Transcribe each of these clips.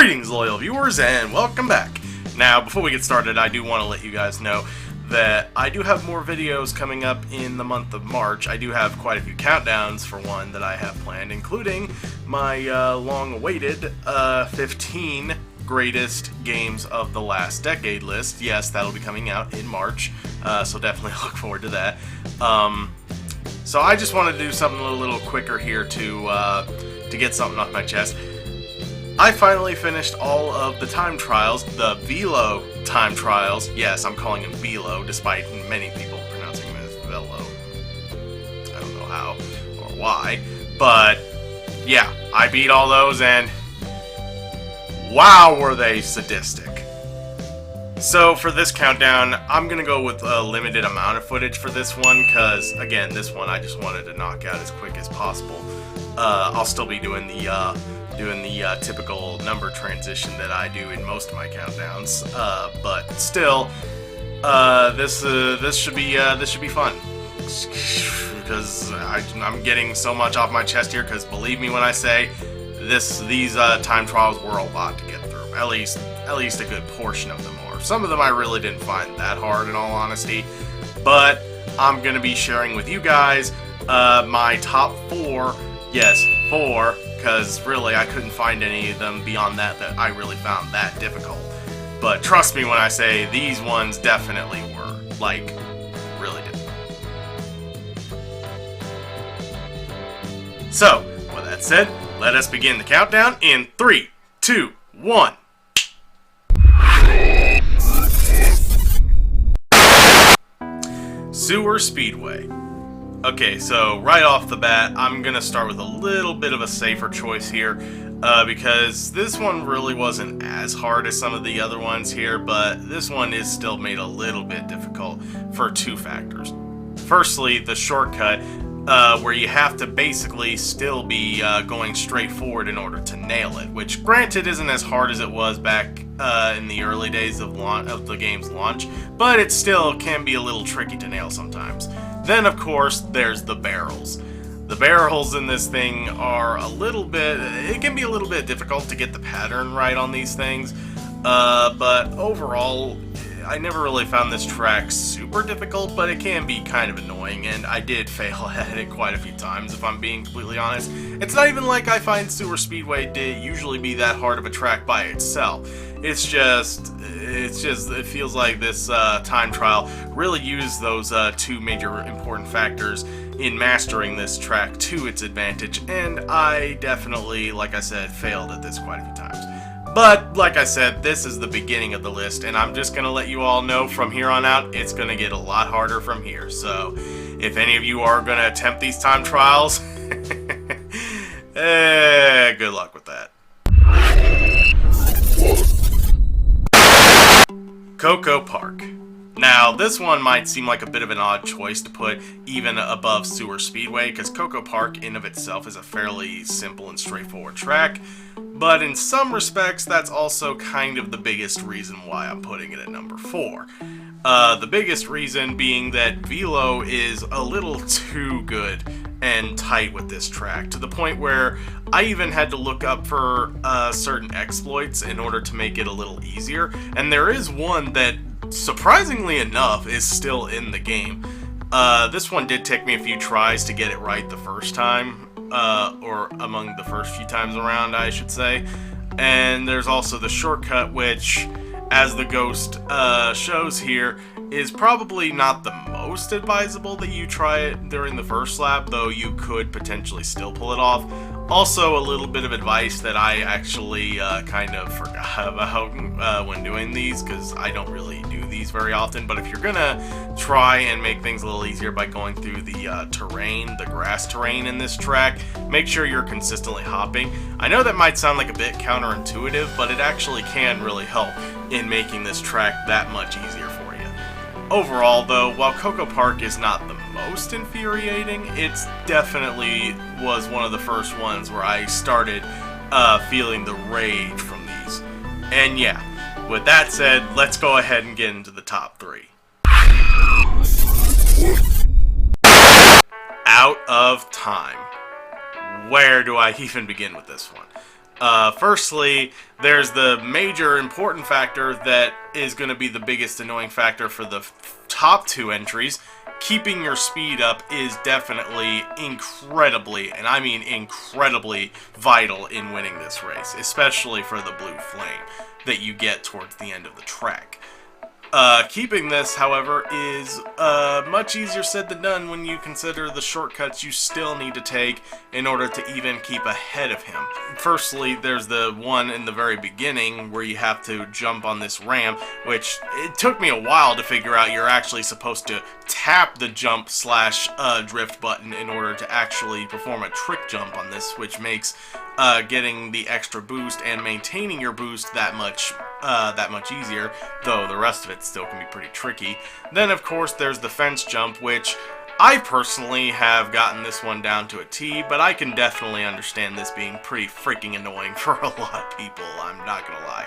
Greetings, loyal viewers, and welcome back. Now, before we get started, I do want to let you guys know that I do have more videos coming up in the month of March. I do have quite a few countdowns, for one, that I have planned, including my long-awaited 15 greatest games of the last decade list. Yes, that'll be coming out in March, so definitely look forward to that. So I just wanted to do something a little quicker here to get something off my chest. I finally finished all of the time trials, the Velo time trials. Yes, I'm calling him Velo, despite many people pronouncing him as Velo. I don't know how or why, but yeah, I beat all those, and wow, were they sadistic. So for this countdown, I'm going to go with a limited amount of footage for this one, because, again, this one I just wanted to knock out as quick as possible. I'll still be doing the typical number transition that I do in most of my countdowns, but still, this should be fun, because I'm getting so much off my chest here. Because believe me when I say these time trials were a lot to get through. At least a good portion of them are. Some of them I really didn't find that hard, in all honesty, but I'm gonna be sharing with you guys my top 4. Yes, 4. Because really, I couldn't find any of them beyond that I really found that difficult. But trust me when I say these ones definitely were, like, really difficult. So, with that said, let us begin the countdown in 3, 2, 1. Sewer Speedway. Okay, so right off the bat, I'm going to start with a little bit of a safer choice here, because this one really wasn't as hard as some of the other ones here, but this one is still made a little bit difficult for 2 factors. Firstly, the shortcut, where you have to basically still be going straight forward in order to nail it, which granted isn't as hard as it was back in the early days of the game's launch, but it still can be a little tricky to nail sometimes. Then, of course, there's the barrels. The barrels in this thing are it can be a little bit difficult to get the pattern right on these things, but overall, I never really found this track super difficult, but it can be kind of annoying, and I did fail at it quite a few times, if I'm being completely honest. It's not even like I find Sewer Speedway to usually be that hard of a track by itself. It feels like this time trial really used those 2 major important factors in mastering this track to its advantage, and I definitely, like I said, failed at this quite a few times. But, like I said, this is the beginning of the list, and I'm just going to let you all know from here on out, it's going to get a lot harder from here. So, if any of you are going to attempt these time trials, good luck with that. Coco Park. Now, this one might seem like a bit of an odd choice to put even above Sewer Speedway, because Coco Park in of itself is a fairly simple and straightforward track, but in some respects, that's also kind of the biggest reason why I'm putting it at number 4. The biggest reason being that Velo is a little too good and tight with this track, to the point where I even had to look up for certain exploits in order to make it a little easier, and there is one that, surprisingly enough, is still in the game. This one did take me a few tries to get it right the first time, or among the first few times around, I should say. And there's also the shortcut, which, as the ghost shows here, is probably not the most advisable that you try it during the first lap, though you could potentially still pull it off. Also, a little bit of advice that I actually kind of forgot about when doing these, because I don't really do these very often, but if you're gonna try and make things a little easier by going through the terrain, the grass terrain in this track, make sure you're consistently hopping. I know that might sound like a bit counterintuitive, but it actually can really help in making this track that much easier for you. Overall, though, while Coco Park is not the most infuriating, it's definitely was one of the first ones where I started feeling the rage from these. And yeah, with that said, let's go ahead and get into the top 3. Out of Time. Where do I even begin with this one? Firstly, there's the major important factor that is going to be the biggest annoying factor for the top two entries. Keeping your speed up is definitely incredibly, and I mean incredibly, vital in winning this race, especially for the blue flame that you get towards the end of the track. Keeping this, however, is much easier said than done when you consider the shortcuts you still need to take in order to even keep ahead of him. Firstly, there's the one in the very beginning where you have to jump on this ramp, which it took me a while to figure out you're actually supposed to tap the jump slash drift button in order to actually perform a trick jump on this, which makes getting the extra boost and maintaining your boost that much easier, though the rest of it still can be pretty tricky. Then, of course, there's the fence jump, which I personally have gotten this one down to a T, but I can definitely understand this being pretty freaking annoying for a lot of people, I'm not gonna lie.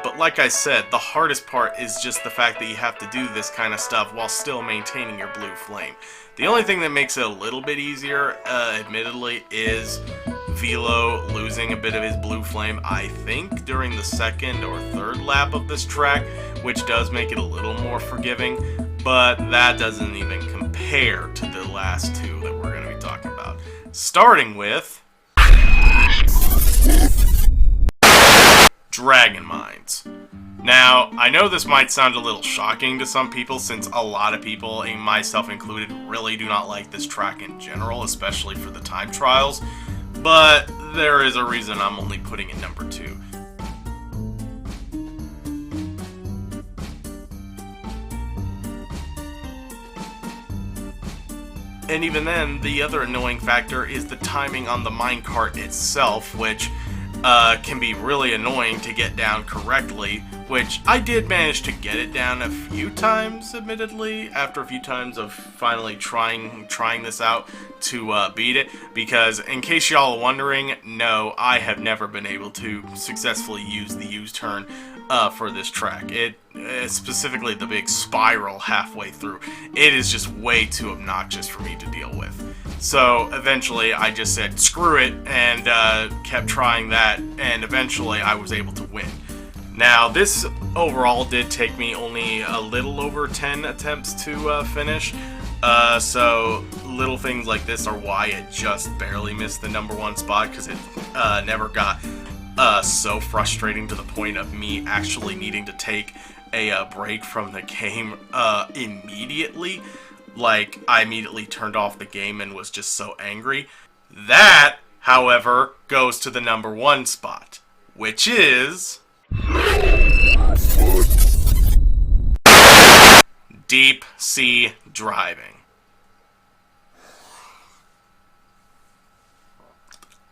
But like I said, the hardest part is just the fact that you have to do this kind of stuff while still maintaining your blue flame. The only thing that makes it a little bit easier, admittedly, is Velo losing a bit of his blue flame, I think, during the second or third lap of this track, which does make it a little more forgiving, but that doesn't even compare to the last two that we're going to be talking about. Starting with Dragon Mines. Now, I know this might sound a little shocking to some people, since a lot of people, and myself included, really do not like this track in general, especially for the time trials, but there is a reason I'm only putting it number 2. And even then, the other annoying factor is the timing on the minecart itself, which can be really annoying to get down correctly, which I did manage to get it down a few times, admittedly, after a few times of finally trying this out to beat it, because in case y'all are wondering, no, I have never been able to successfully use the U-turn for this track. Specifically the big spiral halfway through. It is just way too obnoxious for me to deal with. So eventually I just said screw it and kept trying that, and eventually I was able to win. Now this overall did take me only a little over 10 attempts to finish, so little things like this are why it just barely missed the number 1 spot, because it never got so frustrating to the point of me actually needing to take a break from the game immediately. Like, I immediately turned off the game and was just so angry. That, however, goes to the number 1 spot, which is deep sea driving.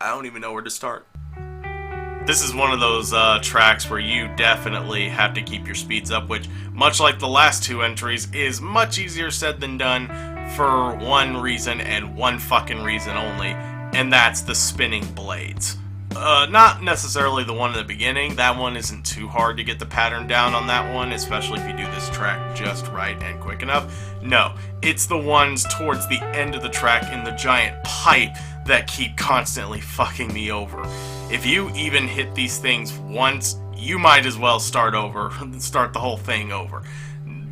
I don't even know where to start. This is one of those tracks where you definitely have to keep your speeds up, which, much like the last 2 entries, is much easier said than done for one reason and one fucking reason only, and that's the spinning blades. Not necessarily the one in the beginning. That one isn't too hard to get the pattern down on that one, especially if you do this track just right and quick enough. No, it's the ones towards the end of the track in the giant pipe that keep constantly fucking me over. If you even hit these things once, you might as well start the whole thing over.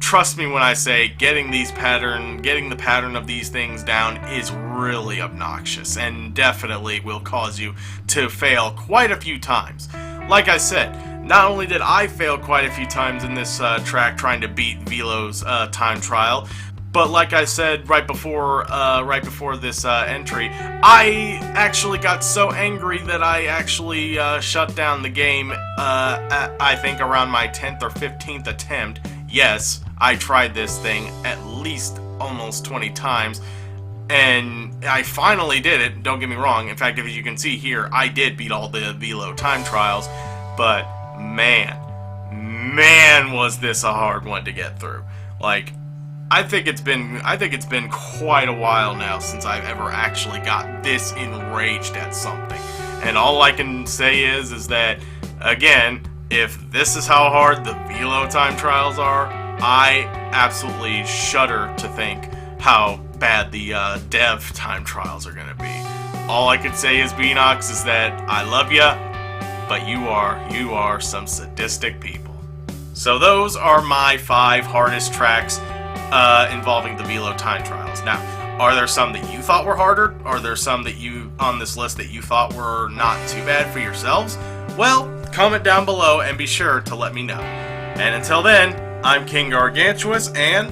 Trust me when I say getting the pattern of these things down is really obnoxious and definitely will cause you to fail quite a few times. Like I said, not only did I fail quite a few times in this track trying to beat Velo's time trial, but like I said right before this entry, I actually got so angry that I actually shut down the game, I think around my 10th or 15th attempt. Yes, I tried this thing at least almost 20 times, and I finally did it, don't get me wrong. In fact, as you can see here, I did beat all the Velo time trials, but man, was this a hard one to get through. Like, I think it's been quite a while now since I've ever actually got this enraged at something. And all I can say is that, again, if this is how hard the Velo time trials are, I absolutely shudder to think how bad the dev time trials are going to be. All I could say is, Beanox, is that I love ya, but you are some sadistic people. So those are my 5 hardest tracks involving the Velo time trials. Now, are there some that you thought were harder? Are there some that you on this list that you thought were not too bad for yourselves? Well, comment down below and be sure to let me know. And until then, I'm King Gargantuas, and